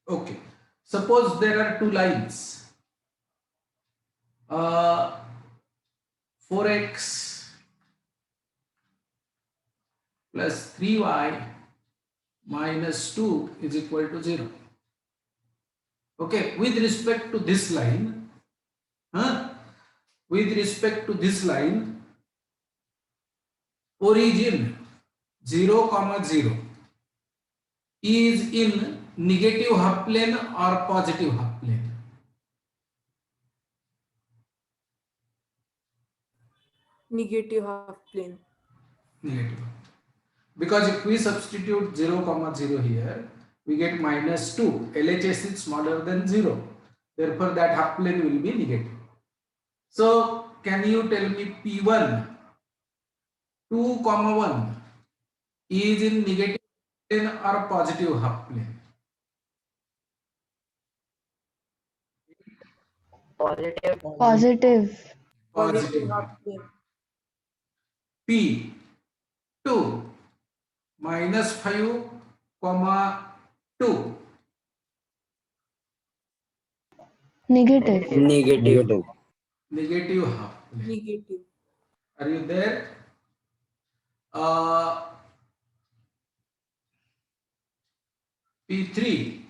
Okay. Suppose there are two lines. 4x plus 3y minus 2 is equal to 0. Okay, with respect to this line, with respect to this line, origin 0, 0 is in negative half plane or positive half plane? Negative half plane. Negative. Because if we substitute 0, 0 here, we get minus 2. LHS is smaller than 0. Therefore, that half plane will be negative. So, can you tell me P1, 2, 1 is in negative plane or positive half plane? Positive. Positive. Positive half half. plane. P2 minus 5, 2. Negative. Negative. Negative half plane. Negative. Are you there? P3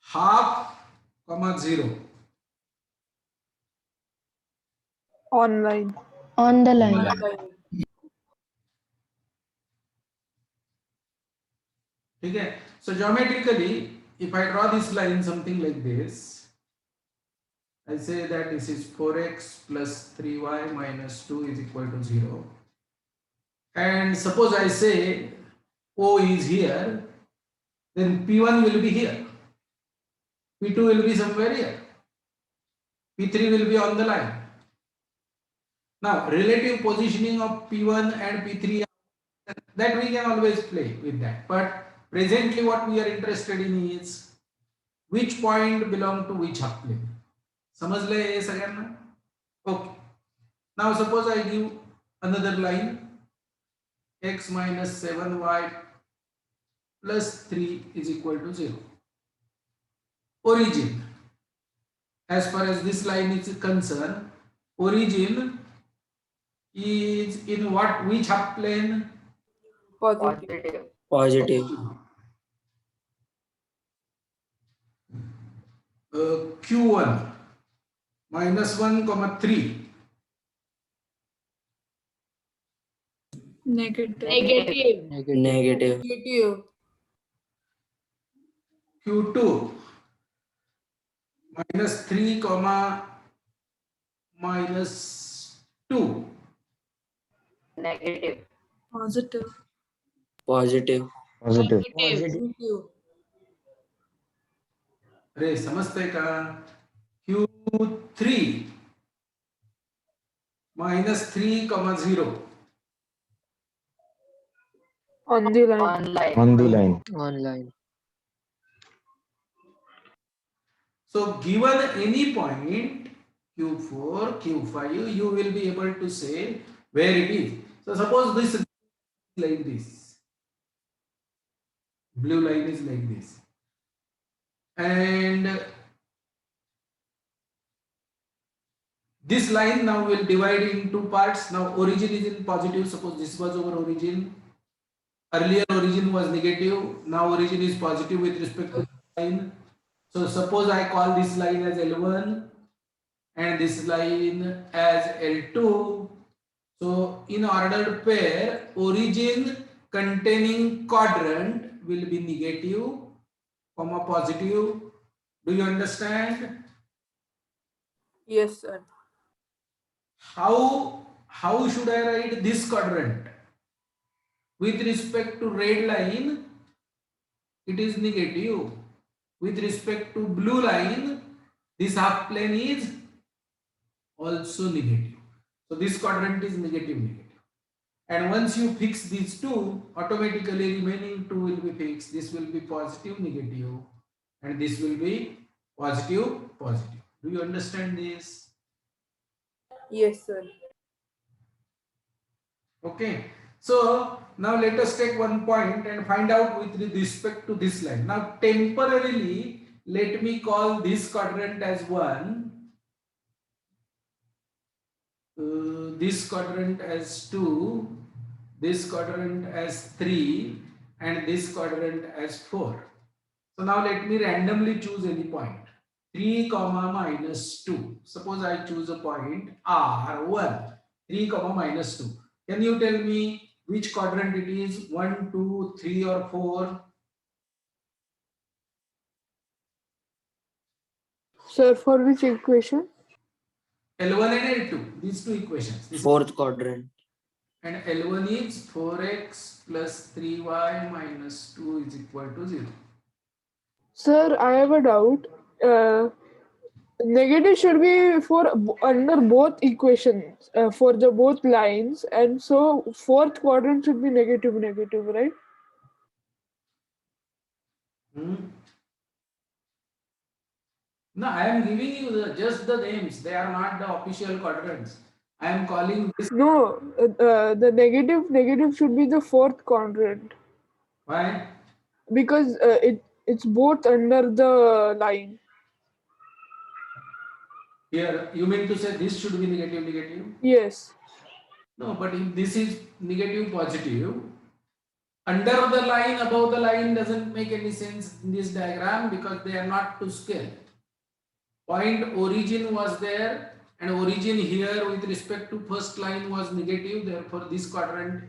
half, 0. Online. On the line. Okay. So geometrically, if I draw this line something like this, I say that this is 4x plus 3y minus 2 is equal to 0. And suppose I say O is here, then P1 will be here, P2 will be somewhere here, P3 will be on the line. Now, relative positioning of P1 and P3, that we can always play with that. But presently what we are interested in is which point belong to which half plane. समझ ले ये सगळ्यांना? Okay. Now suppose I give another line, x minus 7y plus 3 is equal to 0. Origin, as far as this line is concerned, origin is in what, which half plane? Positive. Positive. Q1 minus 1, 3. Negative. Negative. Q2 minus 3, minus 2. Negative. Positive. Positive. Positive. अरे समझते का? Q3 minus 3, 0. On the line. On the line. Online. So given any point Q4, Q5, you will be able to say where it is. So suppose this is like this. Blue line is like this. And this line now will divide in two parts. Now origin is in positive. Suppose this was our origin. Earlier origin was negative. Now origin is positive with respect to the line. So suppose I call this line as L1 and this line as L2. So in ordered pair, origin containing quadrant will be negative, positive. Do you understand? Yes, sir. How should I write this quadrant? With respect to red line, it is negative. With respect to blue line, this half plane is also negative. So this quadrant is negative. And once you fix these two, automatically remaining two will be fixed. This will be positive, negative, and this will be positive, positive. Do you understand this? Yes, sir. Okay. So now let us take one point and find out with respect to this line. Now temporarily let me call this quadrant as 1, this quadrant as 2, this quadrant as 3, and this quadrant as 4. So now let me randomly choose any point. 3 comma minus 2. Suppose I choose a point R1. 3 comma minus 2. Can you tell me which quadrant it is? 1, 2, 3 or 4? Sir, for which equation? L1 and L2. These two equations. Fourth quadrant. And L1 is 4x plus 3y minus 2 is equal to 0. Sir, I have a doubt. Negative should be for under both equations, for the both lines, and so fourth quadrant should be negative, right? No, I am giving you just the names. They are not the official quadrants. I am calling this. No, the negative should be the fourth quadrant Why? because it's both under the line. Here, you mean to say this should be negative, negative? Yes. No, but if this is negative, positive, under the line, above the line doesn't make any sense in this diagram because they are not to scale. Point origin was there, and origin here with respect to first line was negative. Therefore, this quadrant,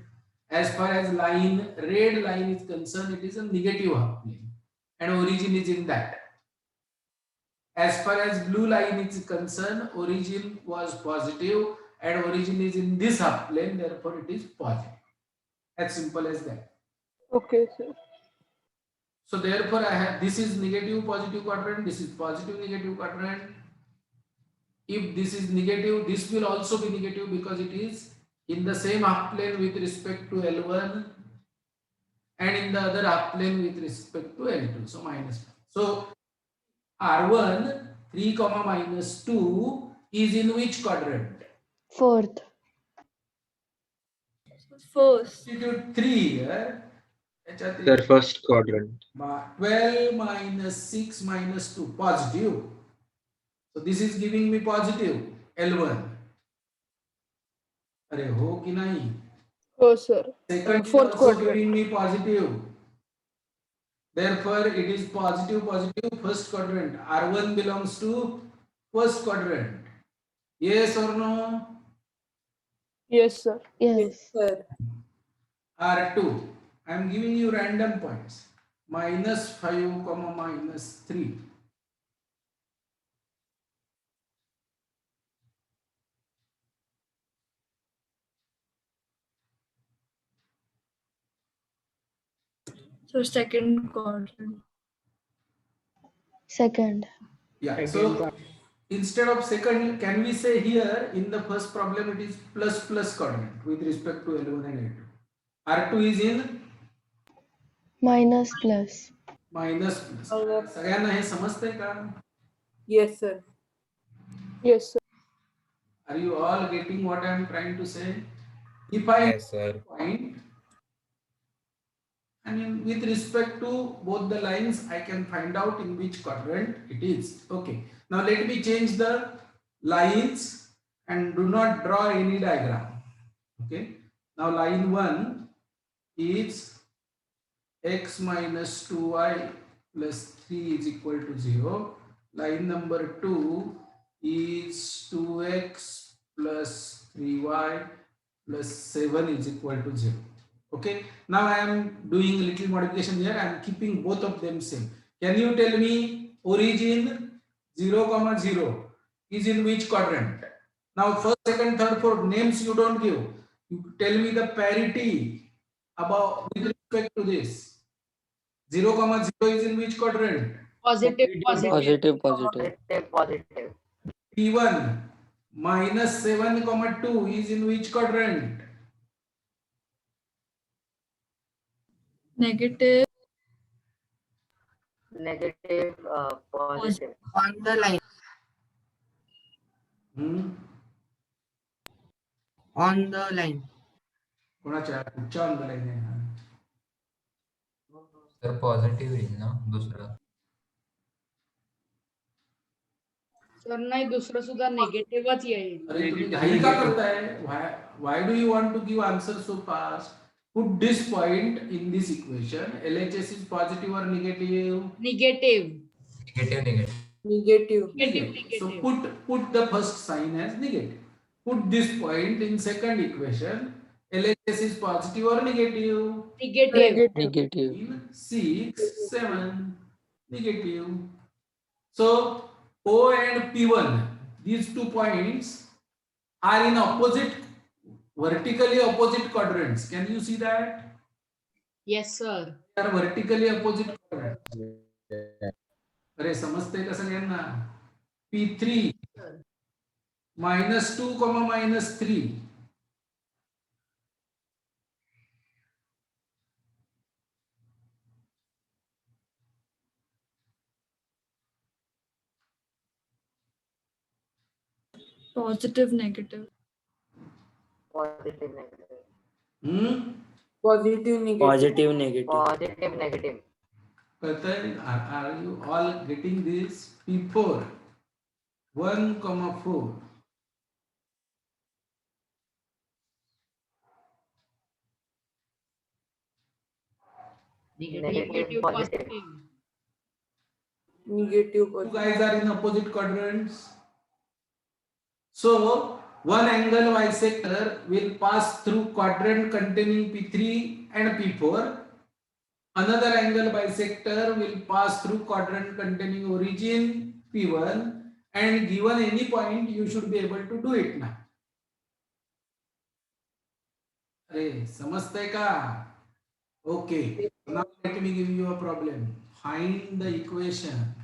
as far as line, red line is concerned, it is a negative half plane, and origin is in that. As far as blue line is concerned, origin was positive and origin is in this half plane, therefore it is positive. As simple as that. Okay, sir. So therefore I have, this is negative positive quadrant, this is positive negative quadrant. If this is negative, this will also be negative because it is in the same half plane with respect to L1 and in the other half plane with respect to L2. So minus. So R1 3 comma minus 2 is in which quadrant? Fourth. First. Substitute 3 here. Their first quadrant. 12 minus 6 minus 2 positive. So this is giving me positive L1. अरे हो कि नहीं? Oh, sir. Second is Fourth also quadrant. giving me positive. Therefore, it is positive, positive, first quadrant. R1 belongs to first quadrant. Yes or no? Yes, sir. Yes. Sir. R2. I am giving you random points. Minus 5 comma minus 3. So second quadrant. Second. Yeah. So instead of second, can we say here in the first problem it is plus plus quadrant with respect to L1 and L2. R2 is in Minus plus. minus plus. सगळ्यांना हे समजतंय का? Yes, sir. Yes, sir. Are you all getting what I am trying to say? If I Yes, sir. point, I mean with respect to both the lines, I can find out in which quadrant it is. Okay. Now let me change the lines and do not draw any diagram. Okay. Now line 1 is x minus 2y plus 3 is equal to 0. Line number 2 is 2x plus 3y plus 7 is equal to 0. Okay. Now I am doing a little modification here. I am keeping both of them same. Can you tell me origin 0 comma 0 is in which quadrant? Now first, second, third, fourth names you don't give. You tell me the parity about with respect to this. 0 comma 0 is in which quadrant? Positive, positive. P1 minus 7 comma 2 is in which quadrant? Negative. Positive. On the line. Hmm? On the line. कोणाच्या कुठच्या on the line आहे हा? तर positive येईल ना दुसरं. Sir नाही दुसरं सुद्धा निगेटिव्हच येईल. अरे तुम्ही घाई का करताय? Why do you want to give answer so fast? Put this point in this equation. LHS is positive or negative? Negative. Negative. Negative. So put the first sign as negative. Put this point in second equation. LHS is positive or negative? Negative. Negative. In 6, 7, negative. So O and P1, these 2 points are in opposite, vertically opposite quadrants. Can you see that? Yes sir. They are vertically opposite quadrants. अरे समजते का सगळ्यांना? P3 -2, -3. Positive, negative. Positive, negative. Positive, negative. Positive, negative. Positive, negative. Are you all getting this? P4 1, 4. Negative positive. Negative. You guys are in opposite quadrants. So one angle bisector will pass through quadrant containing P3 and P4. Another angle bisector will pass through quadrant containing origin P1, and given any point you should be able to do it now. अरे समजतंय का? Okay. Now let me give you a problem. Find the equation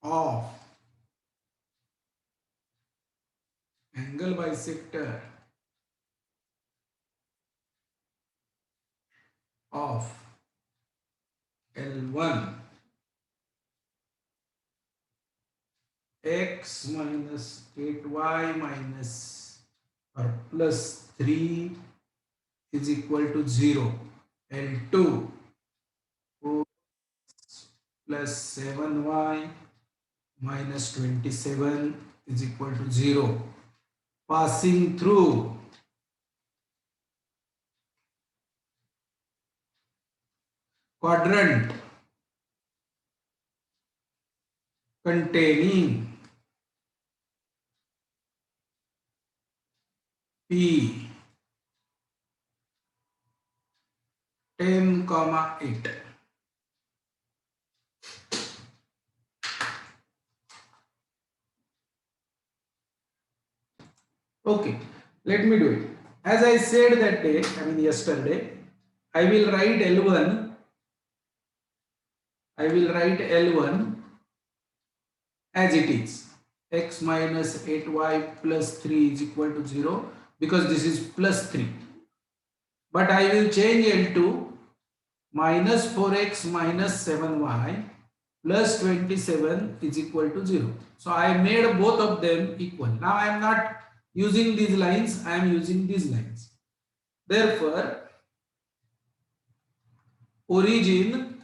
of angle bisector of L1 x minus 8y minus or plus 3 is equal to 0. L2 plus 7y minus 27 is equal to 0. Passing through quadrant containing P 10, 8. Okay, let me do it. As I said that day, yesterday, I will write L1 as it is. X minus 8y plus 3 is equal to 0 because this is plus 3. But I will change L2 minus 4x minus 7y plus 27 is equal to 0. So I made both of them equal. Now I am not using these lines, I am using these lines. Therefore, origin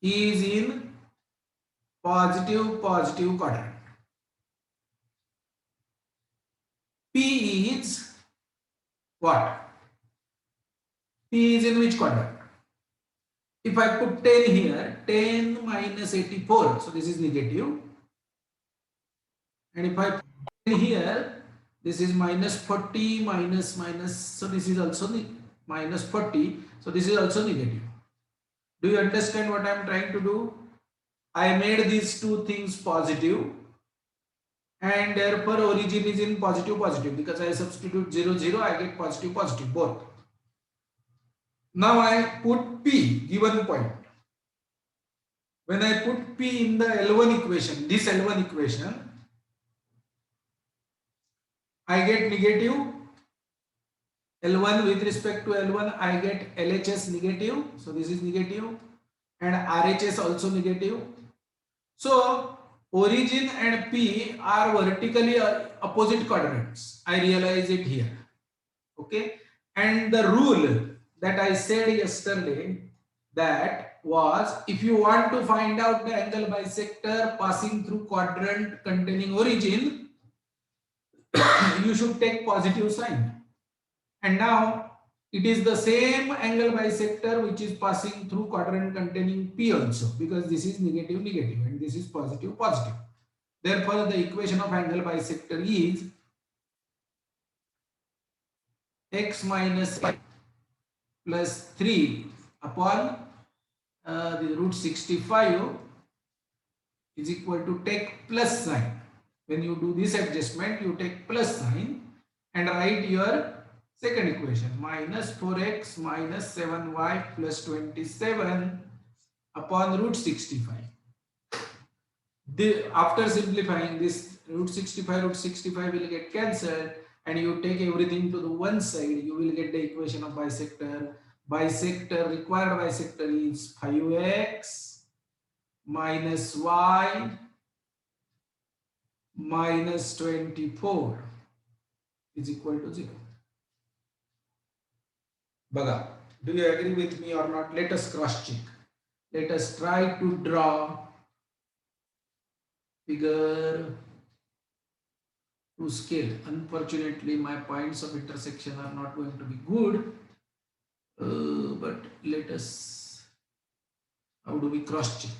is in positive quadrant. P is what? P is in which quadrant? If I put 10 here, 10 minus 84, so this is negative. And if I put 10 here, this is minus 40 minus, so this is also minus 40, so this is also negative. Do you understand what I am trying to do? I made these two things positive, and therefore origin is in positive because I substitute 0, 0, I get positive both. Now I put P given point. When I put P in the L1 equation, this L1 equation, I get negative. L1 with respect to L1, I get LHS negative. So this is negative, and RHS also negative. So origin and P are vertically opposite quadrants. I realize it here. Okay, and the rule that I said yesterday, that was, if you want to find out the angle bisector passing through quadrant containing origin, you should take positive sign. And now it is the same angle bisector which is passing through quadrant containing P also, because this is negative negative and this is positive positive. Therefore the equation of angle bisector is x minus plus 3 upon the root 65 is equal to, take plus sign. When you do this adjustment, you take plus sign and write your second equation, minus 4x minus 7y plus 27 upon root 65. After simplifying this, root 65 will get cancelled, and you take everything to the one side, you will get the equation of bisector. Required bisector is 5x minus y minus 24 is equal to 0. Baga, do you agree with me or not? Let us cross check. Let us try to draw figure to scale. Unfortunately, my points of intersection are not going to be good. But let us, how do we cross check?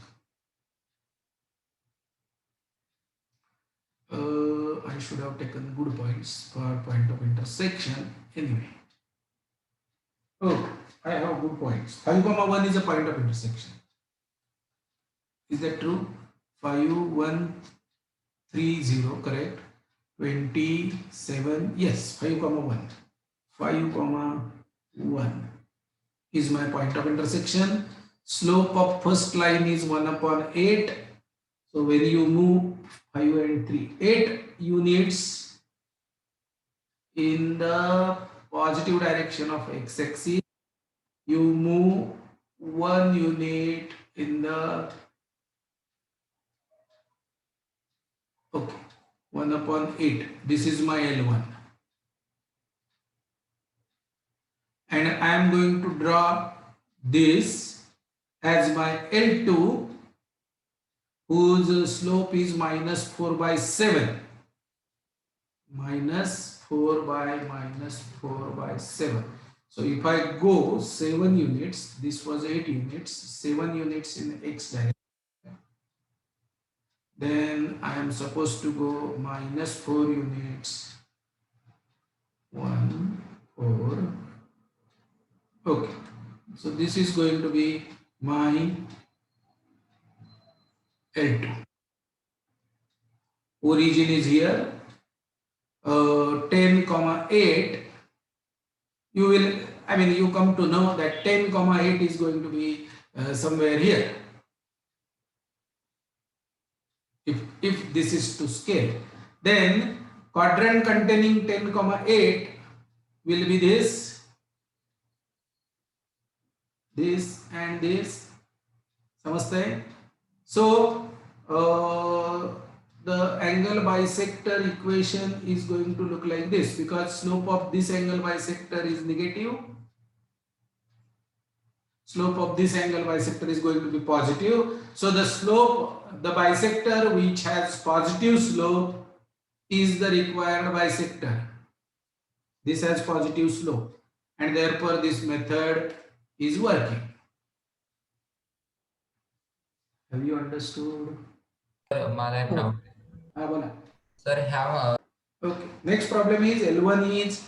I should have taken good points for point of intersection. Anyway, oh, I have good points. 5, 1 is a point of intersection. Is that true? 5, 1, 3, 0, correct? 27, yes, 5, 1. 5, 1 is my point of intersection. Slope of first line is 1 upon 8. So when you move 5 and 3, 8 units in the positive direction of x-axis, you move 1 unit in the, okay, 1 upon 8. This is my L1. And I am going to draw this as my L2, whose slope is minus 4 by 7. Minus 4 by 7. So if I go 7 units, this was 8 units, 7 units in x direction, then I am supposed to go minus 4 units, 1, 4. Okay, so this is going to be my L2. Origin is here, 10, 8. You will, you come to know that 10, 8 is going to be somewhere here. If this is to scale, then quadrant containing 10, 8 will be this and this. Samajhte? So the angle bisector equation is going to look like this, because slope of this angle bisector is negative. Slope of this angle bisector is going to be positive. So the slope, the bisector which has positive slope is the required bisector. This has positive slope, and therefore this method is working. Have you understood? मला एक doubt. बोला. Sir, have Okay. Next problem is L1 is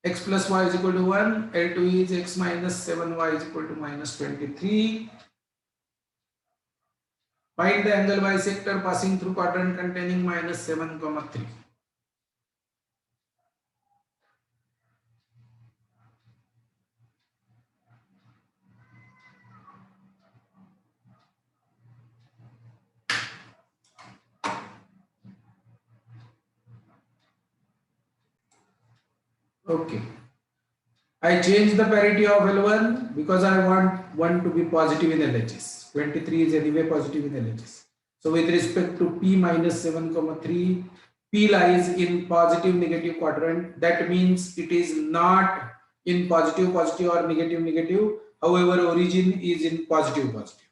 x plus y is equal to 1. L2 is x minus 7y is equal to minus 23. Find the angle bisector passing through quadrant containing minus 7, 3. Okay. I change the parity of L1 because I want 1 to be positive in LHS. 23 is anyway positive in LHS. So with respect to p minus 7 comma 3, p lies in positive negative quadrant. That means it is not in positive positive or negative negative. However, origin is in positive positive.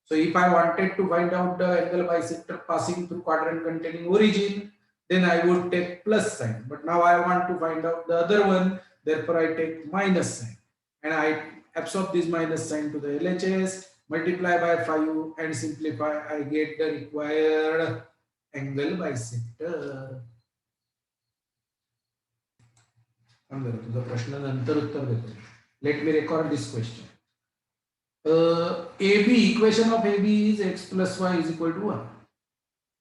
So if I wanted to find out the angle bisector passing through quadrant containing origin, then I would take plus sign. But now I want to find out the other one, therefore I take minus sign. And I absorb this minus sign to the LHS, multiply by 5 and simplify, I get the required angle bisector. Let me record this question. AB, equation of AB is x plus y is equal to 1.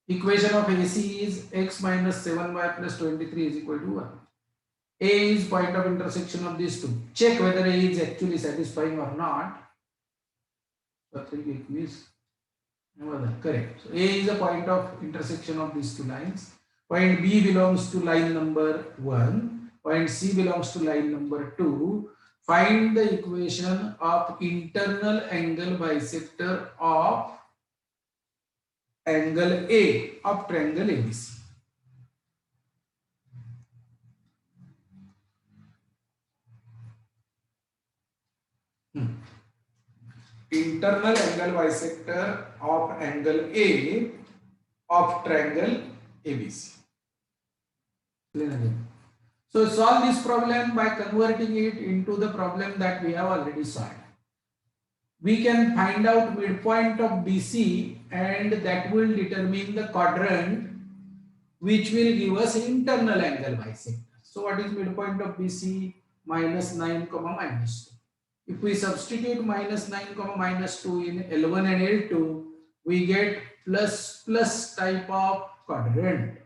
Equation of AC is x minus 7y plus 23 is equal to 1. A is point of intersection of these two. Check whether A is actually satisfying or not. Correct. So A is a point of intersection of these two lines. Point B belongs to line number 1. Point C belongs to line number 2. Find the equation of internal angle bisector of angle A of triangle ABC. Internal angle bisector of angle A of triangle ABC. So solve this problem by converting it into the problem that we have already solved. We can find out midpoint of BC and that will determine the quadrant which will give us internal angle bisector. So what is midpoint of BC? Minus 9 comma minus 2. If we substitute minus 9 comma minus 2 in L1 and L2, we get plus plus type of quadrant.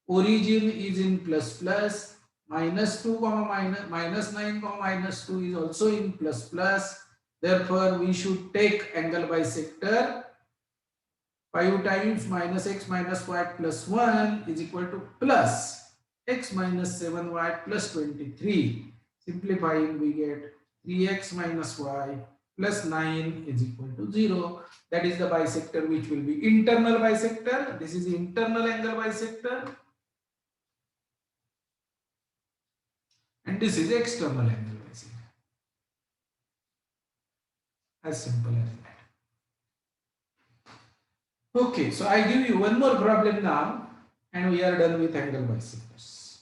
Origin is in plus plus, minus 2 comma minus 9 comma minus 2 is also in plus plus. Therefore, we should take angle bisector 5 times minus x minus y plus 1 is equal to plus x minus 7y plus 23. Simplifying, we get 3x minus y plus 9 is equal to 0. That is the bisector which will be internal bisector. This is the internal angle bisector. And this is external angle bisector. As simple as that. Okay, so I give you one more problem now and we are done with angle bisectors.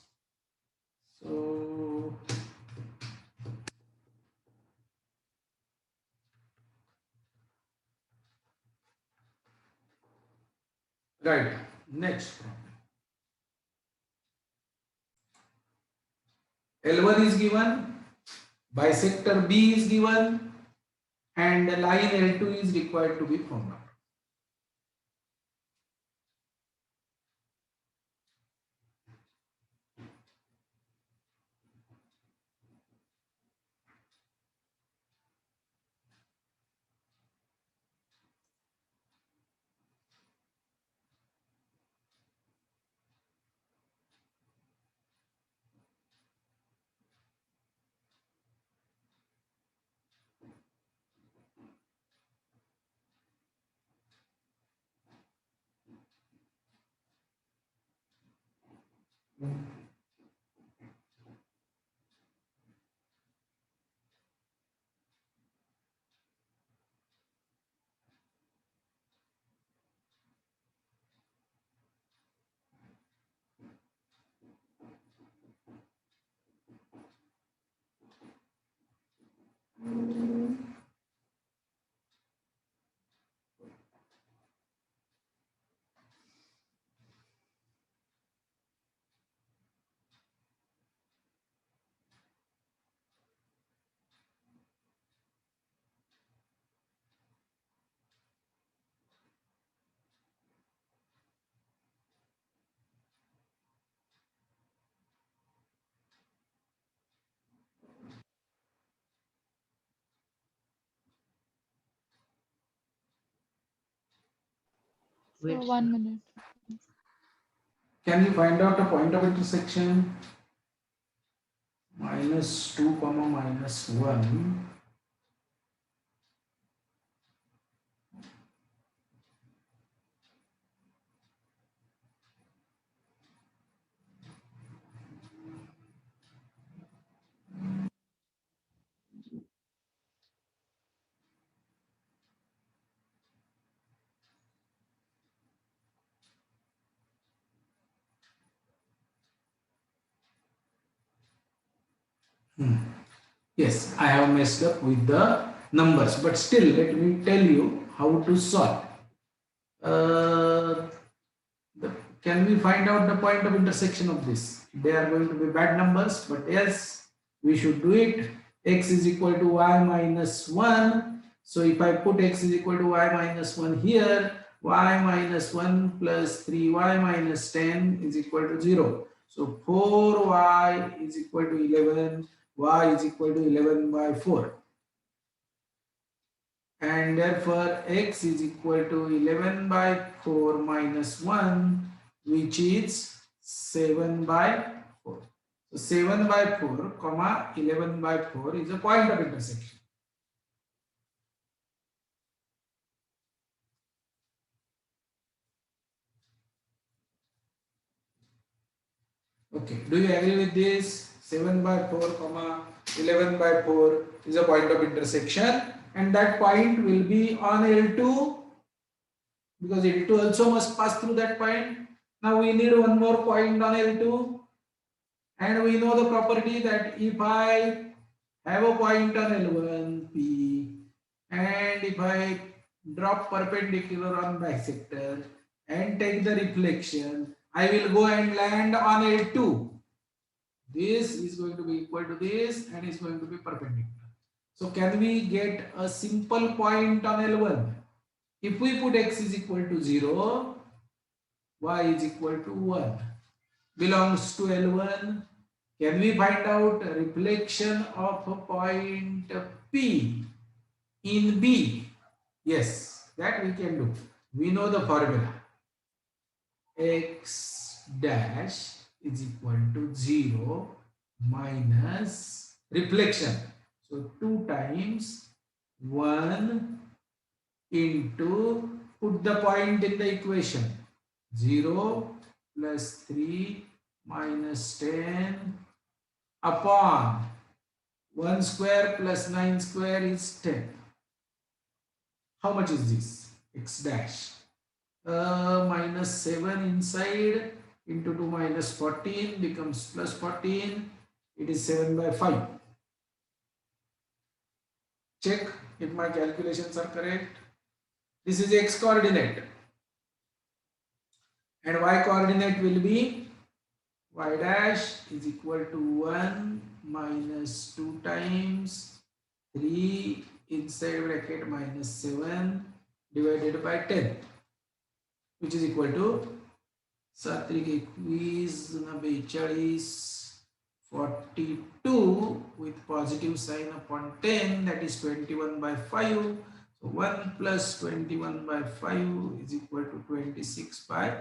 So right, next problem. L1 is given, bisector B is given, and line L2 is required to be found out. So 1 minute. Can you find out the point of intersection? Minus 2 comma minus 1. Yes, I have messed up with the numbers, but still let me tell you how to solve. Uh, can we find out the point of intersection of this? They are going to be bad numbers, but yes, we should do it. X is equal to y minus 1. So if I put x is equal to y minus 1 here, y minus 1 plus 3y minus 10 is equal to 0. So 4y is equal to 11, y is equal to 11 by 4. And therefore x is equal to 11 by 4 minus 1, which is 7 by 4. So 7 by 4 comma 11 by 4 is a point of intersection. Okay, do you agree with this? 7 by 4 comma 11 by 4 is a point of intersection, and that point will be on L2 because L2 also must pass through that point. Now we need one more point on L2, and we know the property that if I have a point on L1 P, and if I drop perpendicular on bisector and take the reflection, I will go and land on L2. This is going to be equal to this and is going to be perpendicular. So can we get a simple point on L1? If we put x is equal to 0, y is equal to 1, belongs to L1, can we find out reflection of a point P in B? Yes, that we can do. We know the formula. X dash is equal to 0 minus reflection. So 2 times 1 into, put the point in the equation, 0 plus 3 minus 10 upon 1 square plus 9 square is 10. How much is this? X dash. Minus 7 inside into 2 minus 14 becomes plus 14. It is 7 by 5. Check if my calculations are correct. This is x coordinate. And y coordinate will be y dash is equal to 1 minus 2 times 3 inside bracket minus 7 divided by 10, which is equal to 42 with positive sign upon 10, that is 21 by 5. So 1 plus 21 by 5 is equal to 26 by.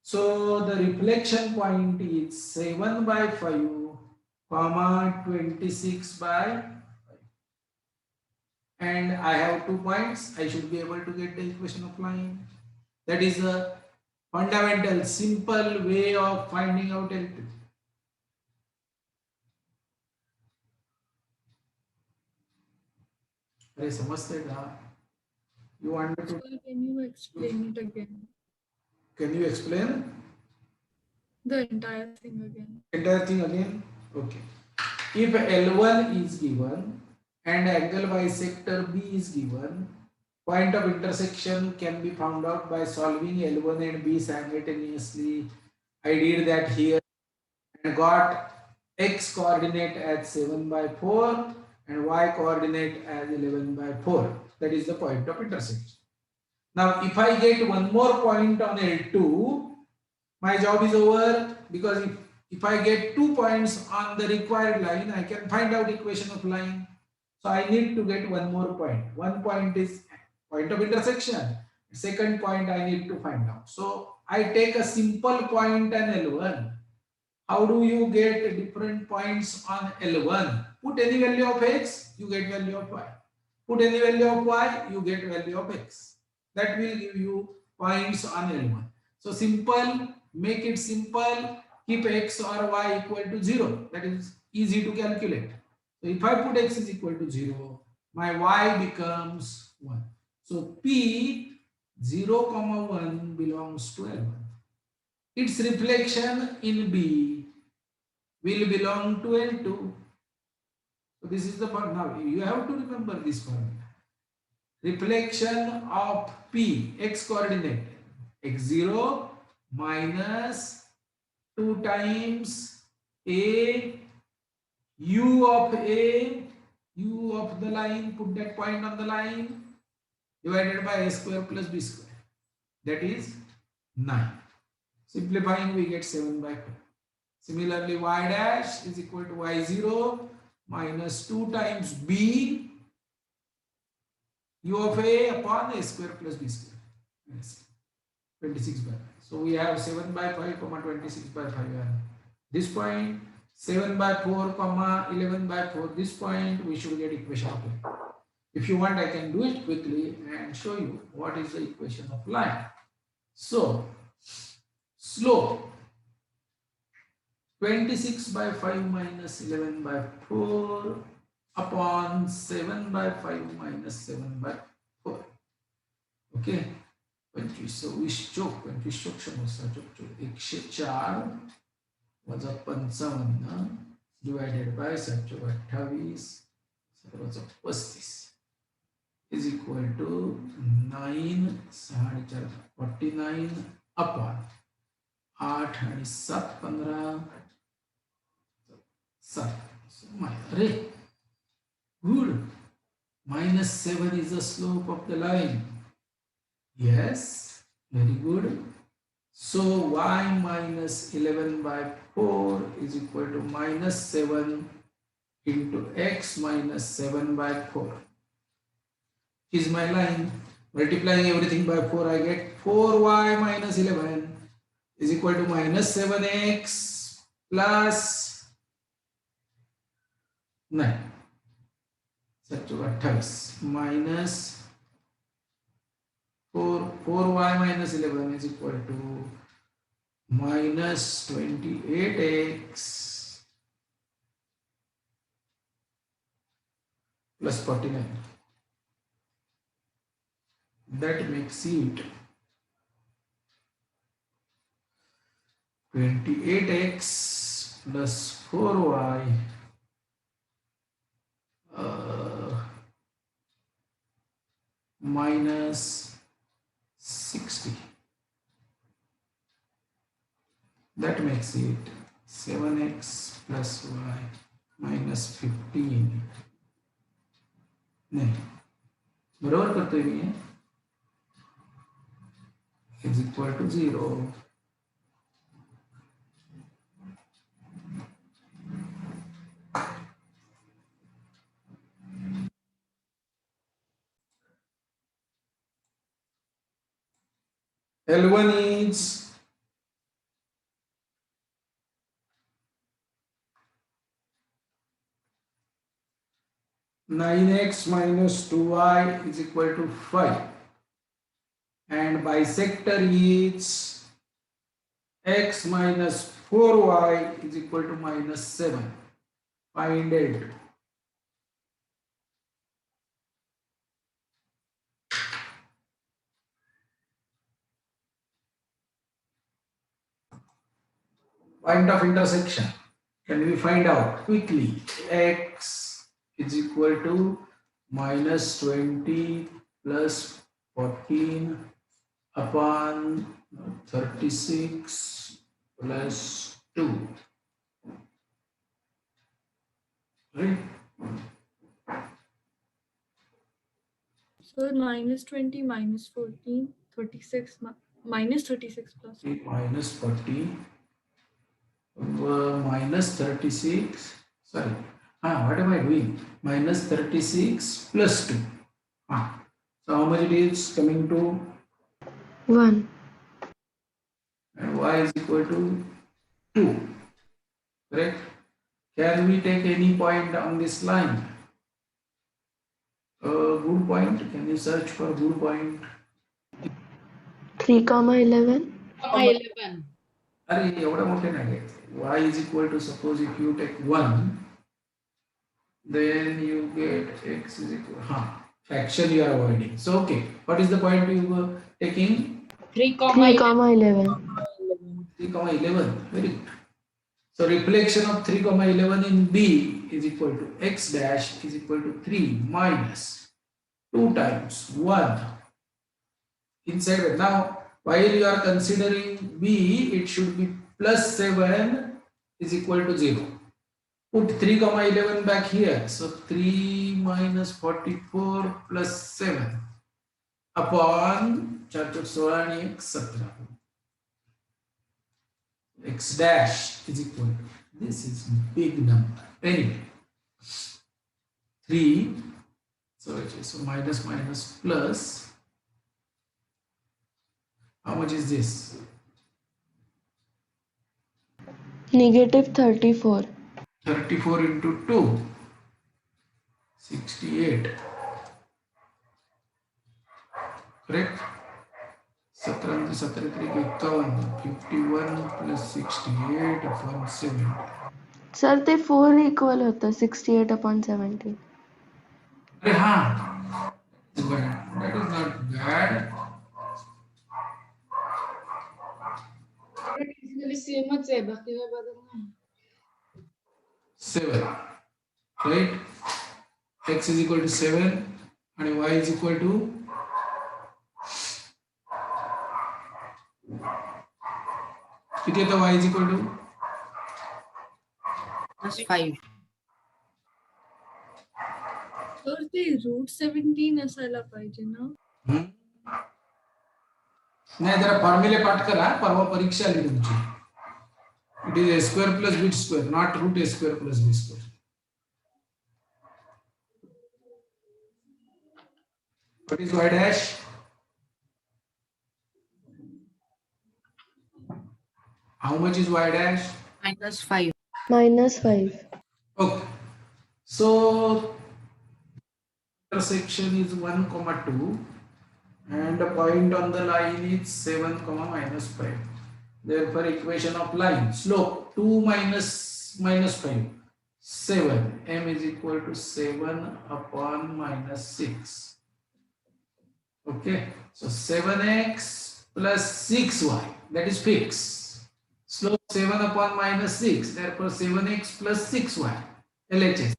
So the reflection point is 7 by 5 comma 26 by 5. And I have 2 points. I should be able to get the equation of line. That is a fundamental simple way of finding out L2. अरे समझते का? You want me to? Sir, can you explain it again? Can you explain The entire thing again. entire thing again? Okay. If L1 is given and angle bisector B is given, point of intersection can be found out by solving L1 and B simultaneously. I did that here and got x coordinate as 7 by 4 and y coordinate as 11 by 4. That is the point of intersection. Now if I get one more point on L2, my job is over, because if I get 2 points on the required line, I can find out equation of line. So I need to get one more point. One point is point of intersection. Second point I need to find out. So I take a simple point on L1. How do you get different points on L1? Put any value of x, you get value of y. Put any value of y, you get value of x. That will give you points on L1. So simple, make it simple, keep x or y equal to 0. That is easy to calculate. So if I put x is equal to 0, my y becomes 1. So P 0, 1 belongs to L1. Its reflection in B will belong to L2. So this is the part. Now you have to remember this formula. Reflection of P, x coordinate, x0 minus 2 times A, U of A, U of the line, put that point on the line, divided by A square plus B square. That is 9. Simplifying, we get 7 by 4. Similarly, y dash is equal to y0 minus 2 times B, U of A upon A square plus B square. Yes. 26 by 5. So we have 7 by 5, 26 by 5. And this point, 7 by 4, 11 by 4. This point, we should get equation of line. If you want, I can do it quickly and show you what is the equation of line. So, slope 26 by 5 minus 11 by 4 upon 7 by 5 minus 7 by 4. Okay. 25 चोक 25 चोक 104 वजा 55 divided by 7 choke 28 17 choke 35 is equal to 9 4 49 upon 8 आणि 7 15 7. अरे good. Minus 7 is the slope of the line. Yes, very good. So y minus 11 by 4 is equal to minus 7 into x minus 7 by 4. Is my line. Multiplying everything by 4, I get 4y minus 11 is equal to minus 7x plus 9. Such 28 minus 4y minus 11 is equal to minus 28x plus 49. That makes it 28x plus 4y minus 60. That makes it 7x plus y minus 15. नहीं बराबर करते हुए is equal to 0. L1 is 9x minus 2y is equal to 5, and bisector is x minus 4y is equal to minus 7. Find L2. Point of intersection. Can we find out quickly? X is equal to minus 20 plus 14 upon 36 plus 2. Right? So minus 20 minus 14, 36 minus 36 plus. Minus 40 minus 36. Sorry. What am I doing? Minus 36 plus 2. So how much it is coming to? 1. And y is equal to 2. Correct? Can we take any point on this line? Good point. Can you search for good point? 3, 11. 11. अरे एवढा मोठे नाही घ्यायचे. Y is equal to, suppose if you take 1, then you get x is equal, fraction you are avoiding. So okay, what is the point you were taking? 3, 3, 11. 3, 11. Very good. So reflection of 3 comma 11 in B is equal to x dash is equal to 3 minus 2 times 1 inside it. Now while you are considering B, it should be plus 7 is equal to 0. Put 3 comma 11 back here. So 3 minus 44 plus 7 upon 4 16 आणि 1 17. X dash is equal to, this is big number. Anyway, 3, so it is minus minus plus. How much is this? Negative 34. 34 into 2, 68. Correct? 17 17 51 plus 68 upon 7. Sir, ते 4 equal होतं 68 upon 70. अरे हाँ, that is not bad. Basically सेमच आहे बाकी काय बदल नाही. 7, right? X is equal to 7 and Y is equal to किती येतं Y is equal to +5. तर ते √17 असायला पाहिजे ना. नाही जरा फॉर्म्युले पाठ करा परवा परीक्षा आली तुमची. It is a square plus b square not root a square plus b square. What is y dash? How much is y dash? -5. -5. Okay, so intersection is 1 comma 2 and the point on the line is 7 comma minus 5. Therefore equation of line slope 2 minus minus 5 7, m is equal to 7 upon minus 6. Okay, so 7x plus 6y, that is fixed. Slope 7 upon minus 6, therefore 7x plus 6y, LHS.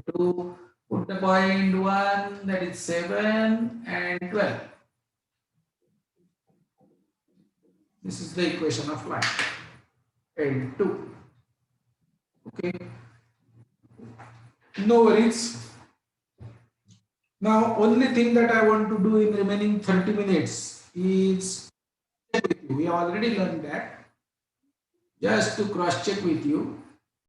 To put the point 1, that is 7 and 12. This is the equation of line L2. Okay, no worries. Now only thing that I want to do in remaining 30 minutes is check with you. We have already learned that. Just to cross check with you,